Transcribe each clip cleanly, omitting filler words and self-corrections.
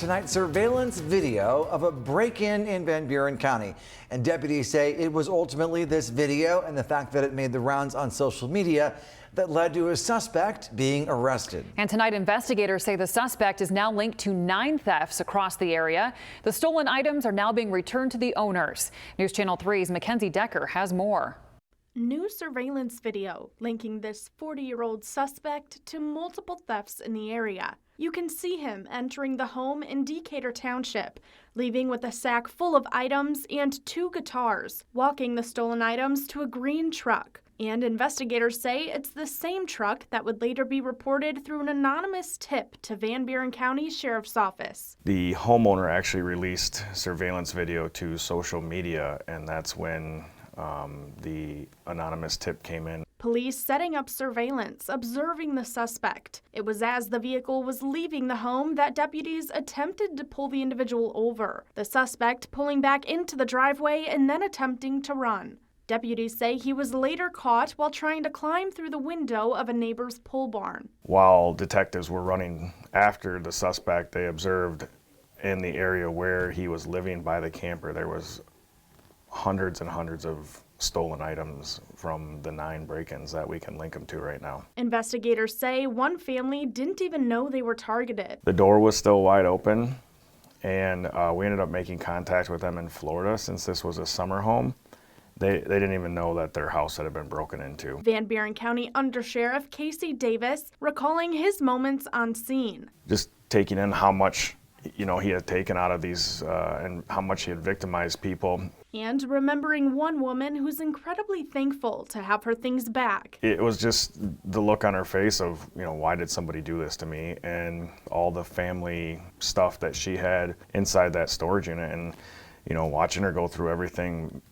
tonight surveillance video of a break-in in Van Buren County. And deputies say it was ultimately this video and the fact that it made the rounds on social media that led to a suspect being arrested. And tonight, investigators say the suspect is now linked to 9 thefts across the area. The stolen items are now being returned to the owners. News Channel 3's Mackenzie Decker has more. New surveillance video linking this 40-year-old suspect to multiple thefts in the area. You can see him entering the home in Decatur Township, leaving with a sack full of items and 2 guitars, walking the stolen items to a green truck. And investigators say it's the same truck that would later be reported through an anonymous tip to Van Buren County Sheriff's Office. The homeowner actually released surveillance video to social media, and that's when the anonymous tip came in. Police setting up surveillance, observing the suspect. It was as the vehicle was leaving the home that deputies attempted to pull the individual over. The suspect pulling back into the driveway and then attempting to run. Deputies say he was later caught while trying to climb through the window of a neighbor's pole barn. While detectives were running after the suspect, they observed in the area where he was living by the camper, there was hundreds and hundreds of stolen items from the 9 break-ins that we can link them to right now. Investigators say one family didn't even know they were targeted. The door was still wide open, and we ended up making contact with them in Florida since this was a summer home. They didn't even know that their house had been broken into. Van Buren County Undersheriff Casey Davis recalling his moments on scene. Just taking in how much he had taken out of these and how much he had victimized people. And remembering one woman who's incredibly thankful to have her things back. It was just the look on her face of, why did somebody do this to me? And all the family stuff that she had inside that storage unit, and, watching her go through everything,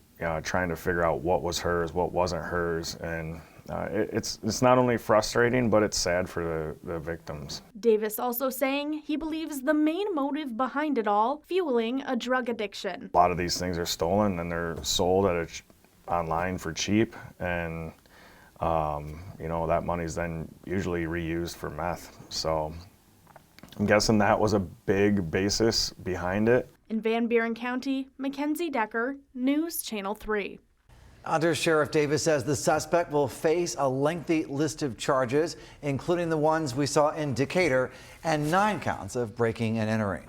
trying to figure out what was hers, what wasn't hers. And it's not only frustrating, but it's sad for the victims. Davis also saying he believes the main motive behind it all, fueling a drug addiction. A lot of these things are stolen and they're sold online for cheap, and that money's then usually reused for meth. So I'm guessing that was a big basis behind it. In Van Buren County, Mackenzie Decker, News Channel 3. Under Sheriff Davis says the suspect will face a lengthy list of charges, including the ones we saw in Decatur, and 9 counts of breaking and entering.